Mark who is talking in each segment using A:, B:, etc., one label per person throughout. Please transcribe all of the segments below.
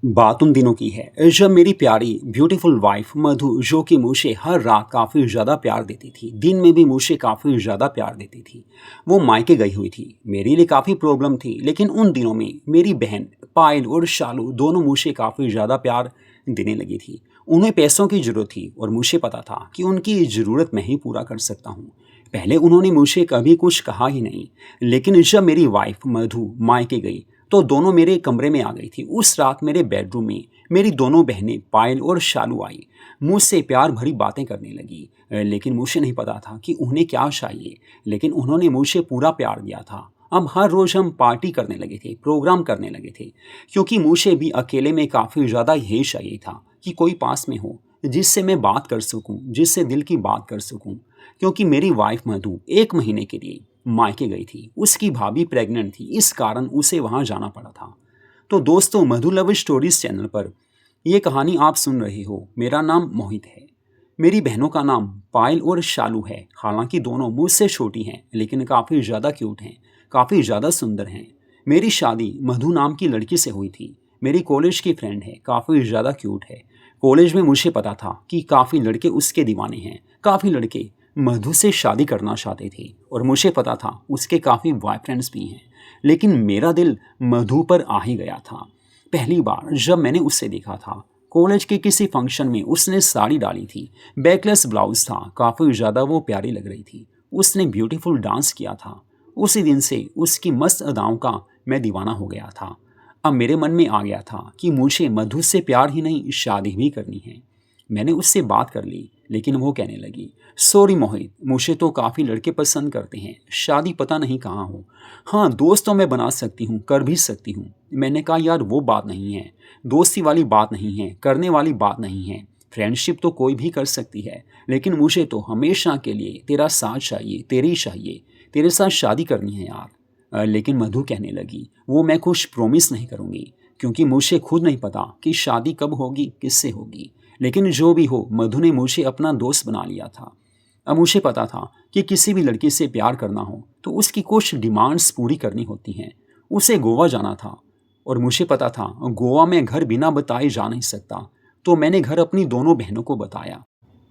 A: बात उन दिनों की है जब मेरी प्यारी ब्यूटीफुल वाइफ मधु जो कि मुझे हर रात काफ़ी ज़्यादा प्यार देती थी, दिन में भी मुझे काफ़ी ज़्यादा प्यार देती थी। वो मायके गई हुई थी। मेरे लिए काफ़ी प्रॉब्लम थी, लेकिन उन दिनों में मेरी बहन पायल और शालू दोनों मुझे काफ़ी ज़्यादा प्यार देने लगी थी। उन्हें पैसों की ज़रूरत थी और मुझे पता था कि उनकी ज़रूरत मैं ही पूरा कर सकता हूँ। पहले उन्होंने मुझे कभी कुछ कहा ही नहीं, लेकिन जब मेरी वाइफ मधु मायके गई तो दोनों मेरे कमरे में आ गई थी। उस रात मेरे बेडरूम में मेरी दोनों बहनें पायल और शालू आई। मुझसे प्यार भरी बातें करने लगी, लेकिन मुझे नहीं पता था कि उन्हें क्या चाहिए। लेकिन उन्होंने मुझे पूरा प्यार दिया था। अब हर रोज़ हम पार्टी करने लगे थे, प्रोग्राम करने लगे थे, क्योंकि मुझे भी अकेले में काफ़ी ज़्यादा यही चाहिए था कि कोई पास में हो, जिससे मैं बात कर सकूं, जिससे दिल की बात कर सकूं। क्योंकि मेरी वाइफ मधु 1 महीने के लिए मायके गई थी। उसकी भाभी प्रेग्नेंट थी, इस कारण उसे वहां जाना पड़ा था। तो दोस्तों, मधु लव स्टोरीज चैनल पर ये कहानी आप सुन रहे हो। मेरा नाम मोहित है। मेरी बहनों का नाम पायल और शालू है। हालांकि दोनों मुझसे छोटी हैं, लेकिन काफ़ी ज़्यादा क्यूट हैं, काफ़ी ज़्यादा सुंदर हैं। मेरी शादी मधु नाम की लड़की से हुई थी। मेरी कॉलेज की फ्रेंड है, काफ़ी ज़्यादा क्यूट है। कॉलेज में मुझे पता था कि काफ़ी लड़के उसके दीवाने हैं, काफ़ी लड़के मधु से शादी करना चाहते थे और मुझे पता था उसके काफ़ी बॉयफ्रेंड्स भी हैं। लेकिन मेरा दिल मधु पर आ ही गया था। पहली बार जब मैंने उसे देखा था, कॉलेज के किसी फंक्शन में उसने साड़ी डाली थी, बैकलेस ब्लाउज था, काफ़ी ज़्यादा वो प्यारी लग रही थी। उसने ब्यूटीफुल डांस किया था। उसी दिन से उसकी मस्त अदाओं का मैं दीवाना हो गया था। अब मेरे मन में आ गया था कि मुझे मधु से प्यार ही नहीं, शादी भी करनी है। मैंने उससे बात कर ली, लेकिन वो कहने लगी, सॉरी मोहित, मुझे तो काफ़ी लड़के पसंद करते हैं, शादी पता नहीं कहाँ हो। हाँ, दोस्त तो मैं बना सकती हूँ, कर भी सकती हूँ। मैंने कहा, यार वो बात नहीं है, दोस्ती वाली बात नहीं है, करने वाली बात नहीं है। फ्रेंडशिप तो कोई भी कर सकती है, लेकिन मुझे तो हमेशा के लिए तेरा साथ चाहिए, तेरी चाहिए, तेरे साथ शादी करनी है यार। लेकिन मधु कहने लगी, वो मैं कुछ प्रॉमिस नहीं करूँगी, क्योंकि मुझे खुद नहीं पता कि शादी कब होगी, किससे होगी। लेकिन जो भी हो, मधु ने मुझे अपना दोस्त बना लिया था। अब मुझे पता था कि किसी भी लड़की से प्यार करना हो तो उसकी कुछ डिमांड्स पूरी करनी होती हैं। उसे गोवा जाना था और मुझे पता था गोवा में घर बिना बताए जा नहीं सकता। तो मैंने घर अपनी दोनों बहनों को बताया।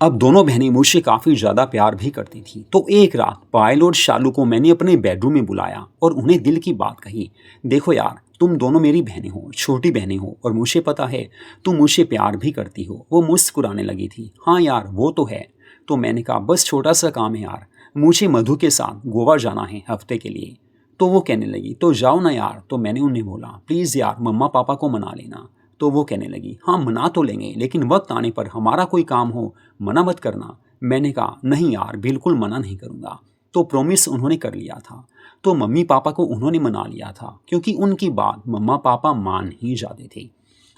A: अब दोनों बहनें मुझसे काफ़ी ज़्यादा प्यार भी करती थी। तो एक रात पायल और शालू को मैंने अपने बेडरूम में बुलाया और उन्हें दिल की बात कही। देखो यार, तुम दोनों मेरी बहनें हो, छोटी बहनें हो, और मुझे पता है तुम मुझसे प्यार भी करती हो। वो मुस्कुराने लगी थी। हाँ यार, वो तो है। तो मैंने कहा, बस छोटा सा काम है यार, मुझे मधु के साथ गोवा जाना है हफ्ते के लिए। तो वो कहने लगी, तो जाओ ना यार। तो मैंने उन्हें बोला, प्लीज़ यार, मम्मा पापा को मना लेना। तो वो कहने लगी, हाँ मना तो लेंगे, लेकिन वक्त आने पर हमारा कोई काम हो, मना मत करना। मैंने कहा, नहीं यार, बिल्कुल मना नहीं करूँगा। तो प्रॉमिस उन्होंने कर लिया था। तो मम्मी पापा को उन्होंने मना लिया था, क्योंकि उनकी बात मम्मा पापा मान ही जाते थे।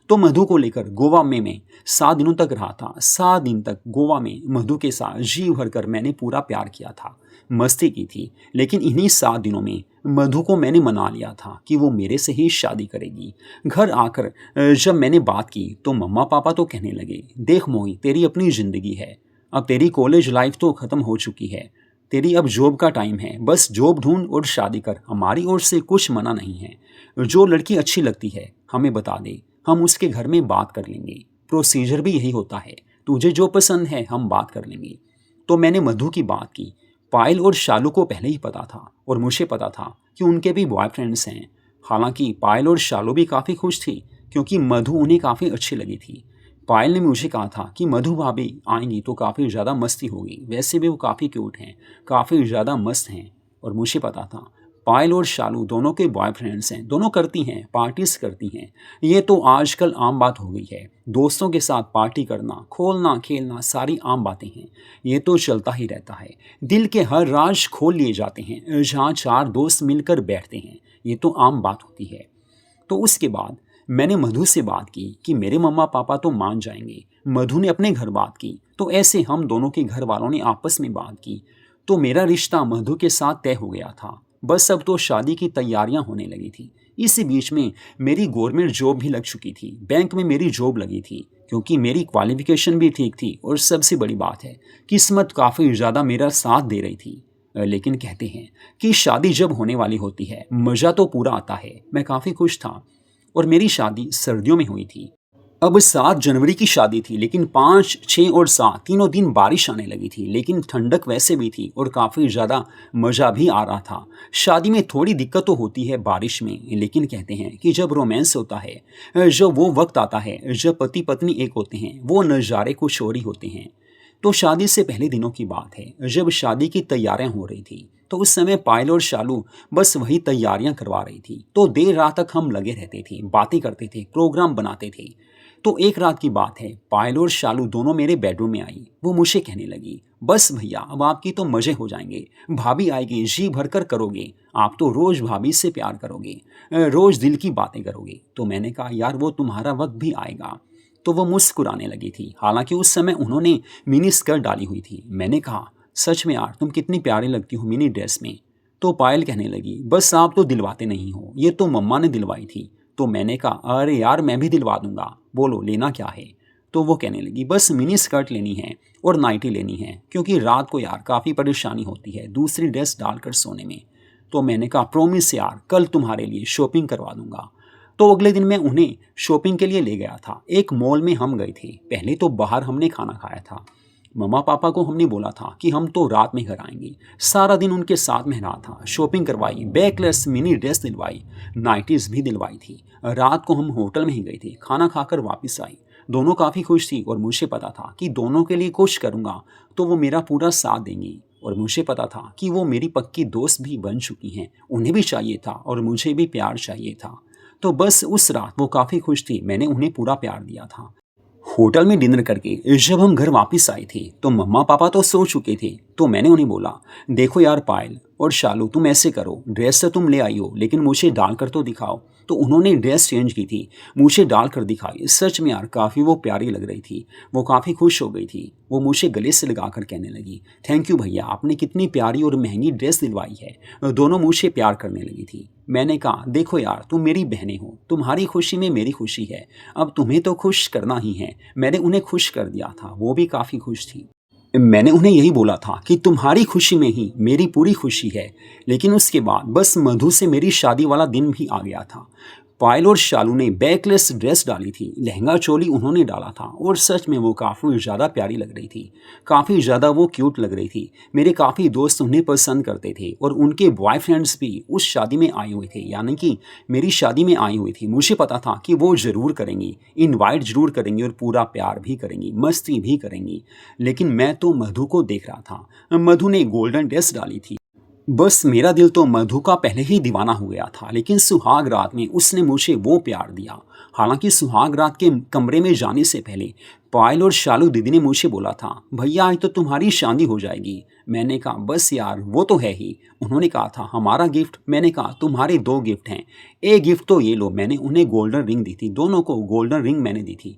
A: तो मधु को लेकर गोवा में मैं 7 दिनों तक रहा था। 7 दिन तक गोवा में मधु के साथ जी भर कर मैंने पूरा प्यार किया था, मस्ती की थी। लेकिन इन्हीं 7 दिनों में मधु को मैंने मना लिया था कि वो मेरे से ही शादी करेगी। घर आकर जब मैंने बात की तो मम्मा पापा तो कहने लगे, देख मोही, तेरी अपनी ज़िंदगी है। अब तेरी कॉलेज लाइफ तो ख़त्म हो चुकी है, तेरी अब जॉब का टाइम है। बस जॉब ढूंढ और शादी कर, हमारी ओर से कुछ मना नहीं है। जो लड़की अच्छी लगती है हमें बता दे, हम उसके घर में बात कर लेंगे। प्रोसीजर भी यही होता है, तुझे जो पसंद है हम बात कर लेंगे। तो मैंने मधु की बात की। पायल और शालू को पहले ही पता था और मुझे पता था कि उनके भी बॉयफ्रेंड्स हैं। हालांकि पायल और शालू भी काफ़ी खुश थी, क्योंकि मधु उन्हें काफ़ी अच्छी लगी थी। पायल ने मुझे कहा था कि मधु भाभी आएंगी तो काफ़ी ज़्यादा मस्ती होगी। वैसे भी वो काफ़ी क्यूट हैं, काफ़ी ज़्यादा मस्त हैं। और मुझे पता था पायल और शालू दोनों के बॉयफ्रेंड्स हैं, दोनों करती हैं, पार्टीज करती हैं। ये तो आजकल आम बात हो गई है। दोस्तों के साथ पार्टी करना, खोलना खेलना, सारी आम बातें हैं। ये तो चलता ही रहता है। दिल के हर राज खोल लिए जाते हैं जहाँ 4 दोस्त मिलकर बैठते हैं। ये तो आम बात होती है। तो उसके बाद मैंने मधु से बात की कि मेरे मम्मा पापा तो मान जाएंगे। मधु ने अपने घर बात की, तो ऐसे हम दोनों के घर वालों ने आपस में बात की। तो मेरा रिश्ता मधु के साथ तय हो गया था। बस अब तो शादी की तैयारियां होने लगी थी। इसी बीच में मेरी गवर्नमेंट जॉब भी लग चुकी थी। बैंक में मेरी जॉब लगी थी, क्योंकि मेरी क्वालिफिकेशन भी ठीक थी। और सबसे बड़ी बात है, किस्मत काफ़ी ज़्यादा मेरा साथ दे रही थी। लेकिन कहते हैं कि शादी जब होने वाली होती है, मज़ा तो पूरा आता है। मैं काफ़ी खुश था। और मेरी शादी सर्दियों में हुई थी। अब 7 जनवरी की शादी थी, लेकिन 5, 6 और 7 तीनों दिन बारिश आने लगी थी, लेकिन ठंडक वैसे भी थी और काफ़ी ज़्यादा मज़ा भी आ रहा था। शादी में थोड़ी दिक्कत तो होती है बारिश में, लेकिन कहते हैं कि जब रोमांस होता है, जब वो वक्त आता है जब पति पत्नी एक होते हैं, वो नज़ारे कुछ और ही होते हैं। तो शादी से पहले दिनों की बात है, जब शादी की तैयारियां हो रही थी, तो उस समय पायल और शालू बस वही तैयारियां करवा रही थी। तो देर रात तक हम लगे रहते थे, बातें करते थे, प्रोग्राम बनाते थे। तो एक रात की बात है, पायल और शालू दोनों मेरे बेडरूम में आई। वो मुझे कहने लगी, बस भैया अब आपकी तो मजे हो जाएंगे, भाभी आएगी, जी भरकर करोगे, आप तो रोज भाभी से प्यार करोगे, रोज दिल की बातें करोगे। तो मैंने कहा यार वो तुम्हारा वक्त भी आएगा। तो वो मुस्कुराने लगी थी, हालांकि उस समय उन्होंने मिनी स्कर्ट डाली हुई थी। मैंने कहा सच में यार तुम कितनी प्यारी लगती हो मिनी ड्रेस में। तो पायल कहने लगी, बस आप तो दिलवाते नहीं हो, ये तो मम्मा ने दिलवाई थी। तो मैंने कहा अरे यार मैं भी दिलवा दूंगा, बोलो लेना क्या है। तो वो कहने लगी बस मिनी स्कर्ट लेनी है और नाइटी लेनी है, क्योंकि रात को यार काफ़ी परेशानी होती है दूसरी ड्रेस डालकर सोने में। तो मैंने कहा प्रॉमिस यार कल तुम्हारे लिए शॉपिंग करवा दूंगा। तो अगले दिन मैं उन्हें शॉपिंग के लिए ले गया था। एक मॉल में हम गए थे। पहले तो बाहर हमने खाना खाया था। मम्मा पापा को हमने बोला था कि हम तो रात में घर आएंगे। सारा दिन उनके साथ में रहा था, शॉपिंग करवाई, बैकलेस मिनी ड्रेस दिलवाई, नाइटीज भी दिलवाई थी। रात को हम होटल में ही गए थे, खाना खाकर वापस आई। दोनों काफ़ी खुश थी और मुझे पता था कि दोनों के लिए कुछ करूँगा तो वो मेरा पूरा साथ देंगी। और मुझे पता था कि वो मेरी पक्की दोस्त भी बन चुकी हैं, उन्हें भी चाहिए था और मुझे भी प्यार चाहिए था। तो बस उस रात वो काफ़ी खुश थी, मैंने उन्हें पूरा प्यार दिया था। होटल में डिनर करके जब हम घर वापस आए थे तो मम्मा पापा तो सो चुके थे। तो मैंने उन्हें बोला, देखो यार पायल और शालू तुम ऐसे करो, ड्रेस तो तुम ले आई हो लेकिन मुझे डालकर तो दिखाओ। तो उन्होंने ड्रेस चेंज की थी, मुझे डालकर दिखाई। सच में यार काफ़ी वो प्यारी लग रही थी, वो काफ़ी खुश हो गई थी। वो मुझे गले से लगाकर कहने लगी, थैंक यू भैया, आपने कितनी प्यारी और महंगी ड्रेस दिलवाई है। दोनों मुझे प्यार करने लगी थी। मैंने कहा देखो यार तुम मेरी बहनें हो, तुम्हारी खुशी में मेरी खुशी है, अब तुम्हें तो खुश करना ही है। मैंने उन्हें खुश कर दिया था, वो भी काफ़ी खुश थी। मैंने उन्हें यही बोला था कि तुम्हारी खुशी में ही मेरी पूरी खुशी है। लेकिन उसके बाद बस मधु से मेरी शादी वाला दिन भी आ गया था। पायल और शालू ने बैकलेस ड्रेस डाली थी, लहंगा चोली उन्होंने डाला था और सच में वो काफ़ी ज़्यादा प्यारी लग रही थी, काफ़ी ज़्यादा वो क्यूट लग रही थी। मेरे काफ़ी दोस्त उन्हें पसंद करते थे और उनके बॉयफ्रेंड्स भी उस शादी में आए हुए थे, यानी कि मेरी शादी में आई हुई थी। मुझे पता था कि वो ज़रूर करेंगी, इनवाइट ज़रूर करेंगी और पूरा प्यार भी करेंगी, मस्ती भी करेंगी। लेकिन मैं तो मधु को देख रहा था। मधु ने गोल्डन ड्रेस डाली थी। बस मेरा दिल तो मधु का पहले ही दीवाना हो गया था, लेकिन सुहाग रात में उसने मुझे वो प्यार दिया। हालांकि सुहाग रात के कमरे में जाने से पहले पायल और शालू दीदी ने मुझे बोला था, भैया आज तो तुम्हारी शादी हो जाएगी। मैंने कहा बस यार वो तो है ही। उन्होंने कहा था हमारा गिफ्ट। मैंने कहा तुम्हारे 2 गिफ्ट हैं, एक गिफ्ट तो ये लो। मैंने उन्हें गोल्डन रिंग दी थी, दोनों को गोल्डन रिंग मैंने दी थी।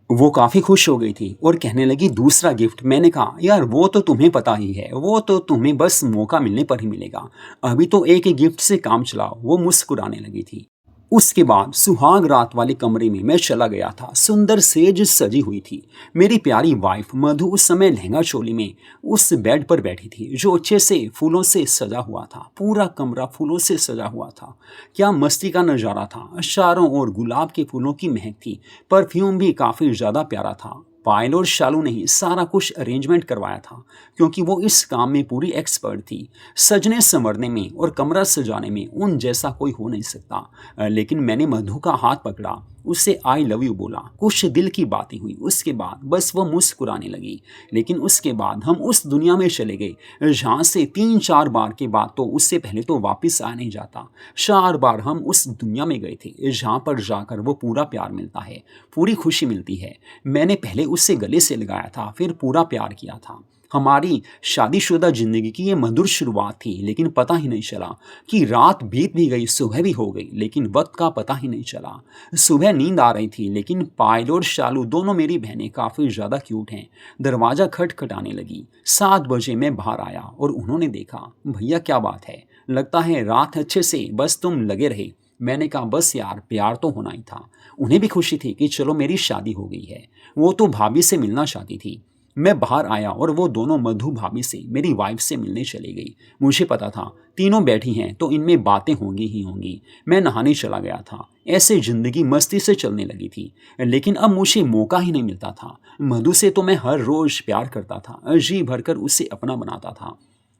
A: वो काफ़ी खुश हो गई थी और कहने लगी दूसरा गिफ्ट। मैंने कहा यार वो तो तुम्हें पता ही है, वो तो तुम्हें बस मौका मिलने पर ही मिलेगा, अभी तो एक ही गिफ्ट से काम चलाओ। वो मुस्कुराने लगी थी। उसके बाद सुहाग रात वाले कमरे में मैं चला गया था। सुंदर सेज सजी हुई थी। मेरी प्यारी वाइफ मधु उस समय लहंगा चोली में उस बेड पर बैठी थी, जो अच्छे से फूलों से सजा हुआ था। पूरा कमरा फूलों से सजा हुआ था। क्या मस्ती का नज़ारा था। चारों ओर गुलाब के फूलों की महक थी। परफ्यूम भी काफ़ी ज़्यादा प्यारा था। पायल और शालू ने ही सारा कुछ अरेंजमेंट करवाया था, क्योंकि वो इस काम में पूरी एक्सपर्ट थी। सजने संवरने में और कमरा सजाने में उन जैसा कोई हो नहीं सकता। लेकिन मैंने मधु का हाथ पकड़ा, उससे आई लव यू बोला, कुछ दिल की बातें हुई। उसके बाद बस वो मुस्कुराने लगी। लेकिन उसके बाद हम उस दुनिया में चले गए जहाँ से 3-4 बार के बाद तो उससे पहले तो वापस आ नहीं जाता। 4 बार हम उस दुनिया में गए थे जहाँ पर जाकर वो पूरा प्यार मिलता है, पूरी खुशी मिलती है। मैंने पहले उससे गले से लगाया था, फिर पूरा प्यार किया था। हमारी शादीशुदा जिंदगी की ये मधुर शुरुआत थी, लेकिन पता ही नहीं चला कि रात बीत भी गई, सुबह भी हो गई, लेकिन वक्त का पता ही नहीं चला। सुबह नींद आ रही थी, लेकिन पायल और शालू दोनों मेरी बहनें काफ़ी ज़्यादा क्यूट हैं। दरवाज़ा खटखटाने लगी। 7 बजे मैं बाहर आया और उन्होंने देखा, भैया क्या बात है, लगता है रात अच्छे से बस तुम लगे रहे। मैंने कहा बस यार प्यार तो होना ही था। उन्हें भी खुशी थी कि चलो मेरी शादी हो गई है। वो तो भाभी से मिलना चाहती थी। मैं बाहर आया और वो दोनों मधु भाभी से, मेरी वाइफ से मिलने चली गई। मुझे पता था तीनों बैठी हैं तो इनमें बातें होंगी ही होंगी। मैं नहाने चला गया था। ऐसे जिंदगी मस्ती से चलने लगी थी। लेकिन अब मुझे मौका ही नहीं मिलता था। मधु से तो मैं हर रोज प्यार करता था, जी भरकर उसे अपना बनाता था।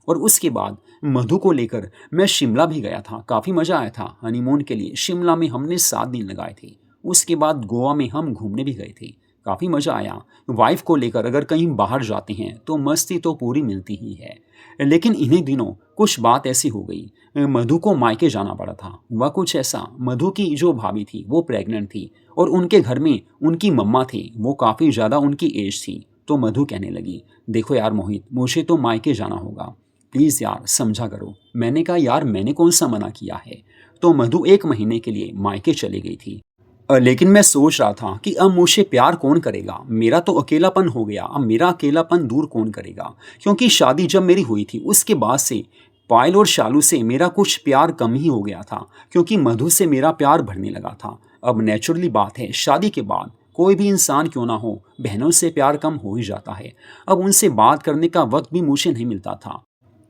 A: और उसके बाद मधु को लेकर मैं शिमला भी गया था। काफ़ी मज़ा आया था। हनीमून के लिए शिमला में हमने 7 दिन लगाए थे। उसके बाद गोवा में हम घूमने भी गए थे। काफ़ी मज़ा आया। वाइफ को लेकर अगर कहीं बाहर जाते हैं तो मस्ती तो पूरी मिलती ही है। लेकिन इन्हीं दिनों कुछ बात ऐसी हो गई, मधु को मायके जाना पड़ा था। वह कुछ ऐसा, मधु की जो भाभी थी वो प्रेग्नेंट थी और उनके घर में उनकी मम्मा थी, वो काफ़ी ज़्यादा उनकी एज थी। तो मधु कहने लगी, देखो यार मोहित, मुझे तो मायके जाना होगा, प्लीज़ यार समझा करो। मैंने कहा, यार मैंने कौन सा मना किया है। तो मधु 1 महीने के लिए मायके चली गई थी। लेकिन मैं सोच रहा था कि अब मुझे प्यार कौन करेगा। मेरा तो अकेलापन हो गया, अब मेरा अकेलापन दूर कौन करेगा। क्योंकि शादी जब मेरी हुई थी उसके बाद से पायल और शालू से मेरा कुछ प्यार कम ही हो गया था, क्योंकि मधु से मेरा प्यार बढ़ने लगा था। अब नेचुरली बात है, शादी के बाद कोई भी इंसान क्यों ना हो, बहनों से प्यार कम हो ही जाता है। अब उनसे बात करने का वक्त भी मुझे नहीं मिलता था।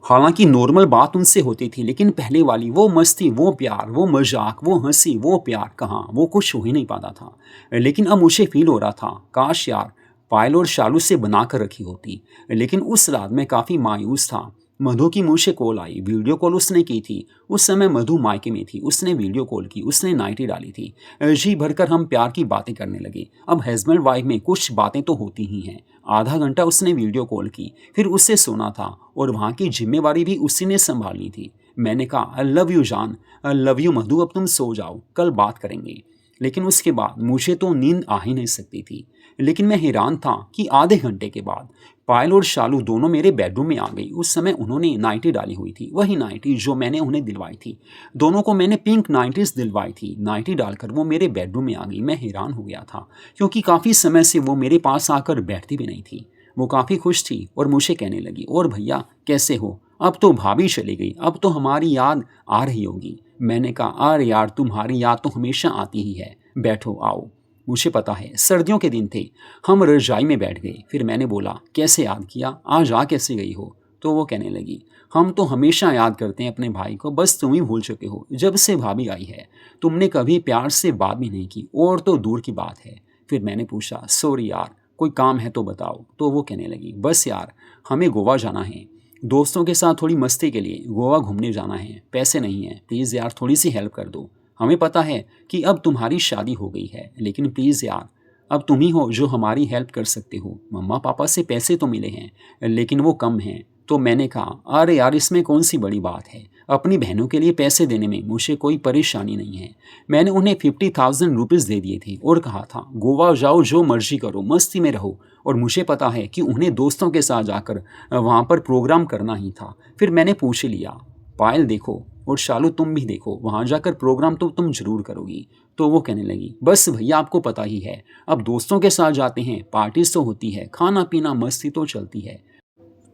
A: हालांकि नॉर्मल बात उनसे होती थी, लेकिन पहले वाली वो मस्ती, वो प्यार, वो मजाक, वो हंसी, वो प्यार कहाँ, वो कुछ हो ही नहीं पाता था। लेकिन अब मुझे फील हो रहा था, काश यार पायल और शालू से बना कर रखी होती। लेकिन उस रात मैं काफ़ी मायूस था। मधु की मुझे कॉल आई, वीडियो कॉल उसने की थी। उस समय मधु मायके में थी, उसने वीडियो कॉल की, उसने नाइटी डाली थी। जी भरकर हम प्यार की बातें करने लगे। अब हस्बैंड वाइफ में कुछ बातें तो होती ही हैं। आधा घंटा उसने वीडियो कॉल की, फिर उससे सोना था और वहाँ की जिम्मेवारी भी उसी ने संभालनी थी। मैंने कहा, आई लव यू जान, आई लव यू मधु, अब तुम सो जाओ, कल बात करेंगे। लेकिन उसके बाद मुझे तो नींद आ ही नहीं सकती थी। लेकिन मैं हैरान था कि आधे घंटे के बाद पायल और शालू दोनों मेरे बेडरूम में आ गई। उस समय उन्होंने नाइटी डाली हुई थी, वही नाइटी जो मैंने उन्हें दिलवाई थी। दोनों को मैंने पिंक नाइटीज दिलवाई थी। नाइटी डालकर वो मेरे बेडरूम में आ गई। मैं हैरान हो गया था, क्योंकि काफ़ी समय से वो मेरे पास आकर बैठती भी नहीं थी। वो काफ़ी खुश थी और मुझे कहने लगी, और भैया कैसे हो, अब तो भाभी चली गई, अब तो हमारी याद आ रही होगी। मैंने कहा, अरे यार तुम्हारी याद तो हमेशा आती ही है, बैठो आओ। मुझे पता है, सर्दियों के दिन थे। हम रजाई में बैठ गए। फिर मैंने बोला, कैसे याद किया, आज आ कैसे गई हो। तो वो कहने लगी, हम तो हमेशा याद करते हैं अपने भाई को, बस तुम ही भूल चुके हो। जब से भाभी आई है तुमने कभी प्यार से बात भी नहीं की, और तो दूर की बात है। फिर मैंने पूछा, सॉरी यार, कोई काम है तो बताओ। तो वो कहने लगी, बस यार हमें गोवा जाना है, दोस्तों के साथ थोड़ी मस्ती के लिए गोवा घूमने जाना है, पैसे नहीं हैं, प्लीज़ यार थोड़ी सी हेल्प कर दो। हमें पता है कि अब तुम्हारी शादी हो गई है, लेकिन प्लीज़ यार अब तुम ही हो जो हमारी हेल्प कर सकते हो। मम्मा पापा से पैसे तो मिले हैं, लेकिन वो कम हैं। तो मैंने कहा, अरे यार इसमें कौन सी बड़ी बात है, अपनी बहनों के लिए पैसे देने में मुझे कोई परेशानी नहीं है। मैंने उन्हें 50,000 रुपीज़ दे दिए थे और कहा था, गोवा जाओ, जो मर्जी करो, मस्ती में रहो। और मुझे पता है कि उन्हें दोस्तों के साथ जाकर वहाँ पर प्रोग्राम करना ही था। फिर मैंने पूछ लिया, पायल देखो और शालू तुम भी देखो, वहाँ जाकर प्रोग्राम तो तुम जरूर करोगी। तो वो कहने लगी, बस भैया आपको पता ही है, अब दोस्तों के साथ जाते हैं, पार्टीज तो होती है, खाना पीना मस्ती तो चलती है।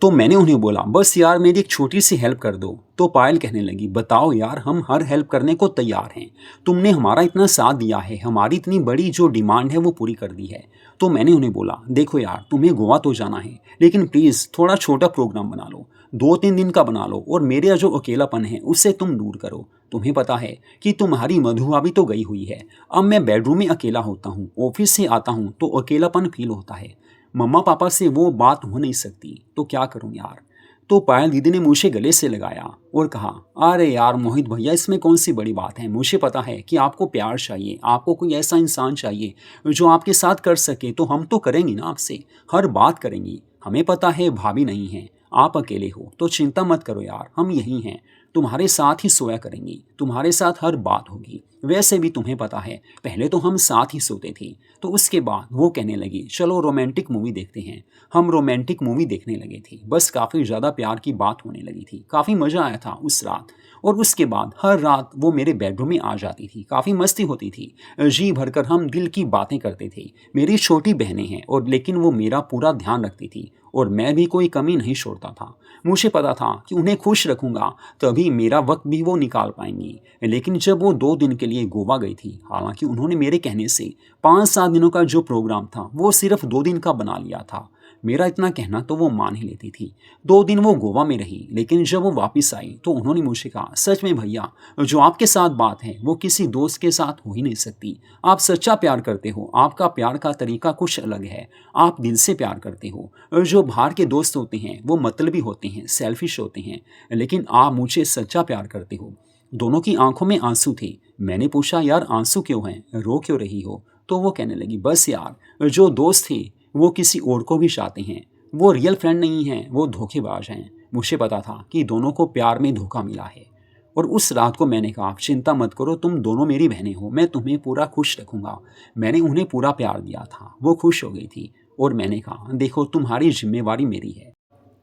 A: तो मैंने उन्हें बोला, बस यार मेरी एक छोटी सी हेल्प कर दो। तो पायल कहने लगी, बताओ यार, हम हर हेल्प करने को तैयार हैं। तुमने हमारा इतना साथ दिया है, हमारी इतनी बड़ी जो डिमांड है वो पूरी कर दी है। तो मैंने उन्हें बोला, देखो यार तुम्हें गोवा तो जाना है, लेकिन प्लीज़ थोड़ा छोटा प्रोग्राम बना लो, 2-3 दिन का बना लो, और मेरा जो अकेलापन है उससे तुम दूर करो। तुम्हें पता है कि तुम्हारी मधुआ भी तो गई हुई है। अब मैं बेडरूम में अकेला होता हूँ, ऑफिस से आता हूँ तो अकेलापन फील होता है। मम्मा पापा से वो बात हो नहीं सकती, तो क्या करूं यार। तो पायल दीदी ने मुझे गले से लगाया और कहा, अरे यार मोहित भैया इसमें कौन सी बड़ी बात है, मुझे पता है कि आपको प्यार चाहिए, आपको कोई ऐसा इंसान चाहिए जो आपके साथ कर सके, तो हम तो करेंगे ना, आपसे हर बात करेंगी। हमें पता है भाभी नहीं है, आप अकेले हो, तो चिंता मत करो यार, हम यहीं हैं, तुम्हारे साथ ही सोया करेंगी, तुम्हारे साथ हर बात होगी। वैसे भी तुम्हें पता है पहले तो हम साथ ही सोते थे। तो उसके बाद वो कहने लगी, चलो रोमांटिक मूवी देखते हैं। हम रोमांटिक मूवी देखने लगे थे। बस काफ़ी ज़्यादा प्यार की बात होने लगी थी। काफ़ी मज़ा आया था उस रात। और उसके बाद हर रात वो मेरे बेडरूम में आ जाती थी, काफ़ी मस्ती होती थी। जी भरकर हम दिल की बातें करते थे। मेरी छोटी बहनें हैं, और लेकिन वो मेरा पूरा ध्यान रखती थी और मैं भी कोई कमी नहीं छोड़ता था। मुझे पता था कि उन्हें खुश रखूंगा तभी मेरा वक्त भी वो निकाल पाएंगी। लेकिन जब वो 2 दिन के लिए गोवा गई थी, हालांकि उन्होंने मेरे कहने से 5-7 दिनों का जो प्रोग्राम था वो सिर्फ 2 दिन का बना लिया था। मेरा इतना कहना तो वो मान ही लेती थी। 2 दिन वो गोवा में रही, लेकिन जब वो वापस आई तो उन्होंने मुझसे कहा, सच में भैया, जो आपके साथ बात है वो किसी दोस्त के साथ हो ही नहीं सकती। आप सच्चा प्यार करते हो, आपका प्यार का तरीका कुछ अलग है, आप दिल से प्यार करते हो। और जो बाहर के दोस्त होते हैं वो मतलबी होते हैं, सेल्फिश होते हैं, लेकिन आप मुझे सच्चा प्यार करते हो। दोनों की आंखों में आंसू थे। मैंने पूछा, यार आंसू क्यों हैं, रो क्यों रही हो? तो वो कहने लगी, बस यार, जो दोस्त थे वो किसी और को भी चाहते हैं, वो रियल फ्रेंड नहीं हैं, वो धोखेबाज हैं। मुझे पता था कि दोनों को प्यार में धोखा मिला है। और उस रात को मैंने कहा, चिंता मत करो, तुम दोनों मेरी बहनें हो, मैं तुम्हें पूरा खुश रखूंगा। मैंने उन्हें पूरा प्यार दिया था, वो खुश हो गई थी। और मैंने कहा, देखो तुम्हारी जिम्मेवारी मेरी है।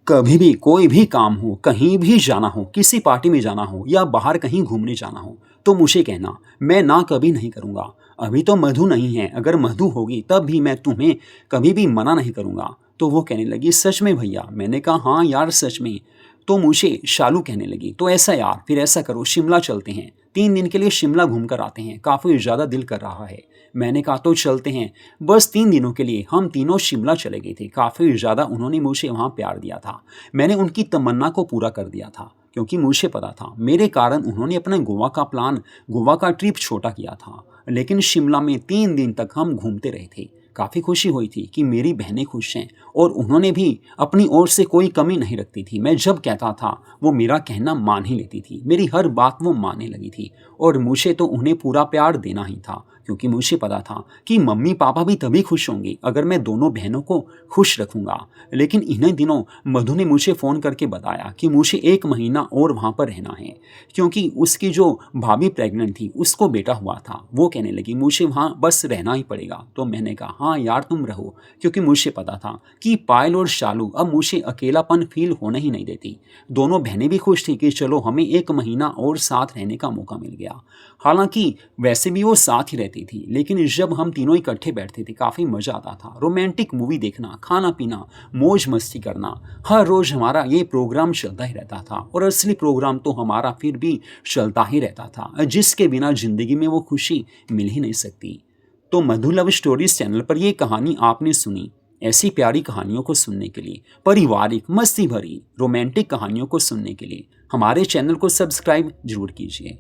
A: कभी भी कोई भी काम हो, कहीं भी जाना हो, किसी पार्टी में जाना हो या बाहर कहीं घूमने जाना हो, तो मुझे कहना, मैं ना कभी नहीं करूँगा। अभी तो मधु नहीं है, अगर मधु होगी तब भी मैं तुम्हें कभी भी मना नहीं करूँगा। तो वो कहने लगी, सच में भैया? मैंने कहा, हाँ यार सच में। तो मुझे शालू कहने लगी, तो ऐसा यार, फिर ऐसा करो, शिमला चलते हैं, 3 दिन के लिए शिमला घूम कर आते हैं, काफ़ी ज़्यादा दिल कर रहा है। मैंने कहा, तो चलते हैं। बस 3 दिनों के लिए हम तीनों शिमला चले गए थे। काफ़ी ज़्यादा उन्होंने मुझे वहाँ प्यार दिया था। मैंने उनकी तमन्ना को पूरा कर दिया था, क्योंकि मुझे पता था मेरे कारण उन्होंने अपना गोवा का ट्रिप छोटा किया था। लेकिन शिमला में 3 दिन तक हम घूमते रहे थे। काफ़ी खुशी हुई थी कि मेरी बहनें खुश हैं, और उन्होंने भी अपनी ओर से कोई कमी नहीं रखती थी। मैं जब कहता था वो मेरा कहना मान ही लेती थी, मेरी हर बात वो मानने लगी थी। और मुझे तो उन्हें पूरा प्यार देना ही था, क्योंकि मुझे पता था कि मम्मी पापा भी तभी खुश होंगे अगर मैं दोनों बहनों को खुश रखूंगा। लेकिन इन्हीं दिनों मधु ने मुझे फ़ोन करके बताया कि मुझे 1 महीना और वहाँ पर रहना है, क्योंकि उसकी जो भाभी प्रेग्नेंट थी उसको बेटा हुआ था। वो कहने लगी, मुझे वहाँ बस रहना ही पड़ेगा। तो मैंने कहा, हाँ यार तुम रहो, क्योंकि मुझे पता था कि पायल और शालू अब मुझे अकेलापन फील होने ही नहीं देती। दोनों बहनें भी खुश थी कि चलो हमें 1 महीना और साथ रहने का मौका मिल गया। हालांकि वैसे भी वो साथ ही रहती थी, लेकिन जब हम तीनों इकट्ठे बैठते थे काफ़ी मज़ा आता था। रोमांटिक मूवी देखना, खाना पीना, मौज मस्ती करना, हर रोज़ हमारा ये प्रोग्राम चलता ही रहता था। और असली प्रोग्राम तो हमारा फिर भी चलता ही रहता था, जिसके बिना ज़िंदगी में वो खुशी मिल ही नहीं सकती। तो मधु लव स्टोरीज चैनल पर ये कहानी आपने सुनी। ऐसी प्यारी कहानियों को सुनने के लिए, पारिवारिक मस्ती भरी रोमांटिक कहानियों को सुनने के लिए हमारे चैनल को सब्सक्राइब जरूर कीजिए।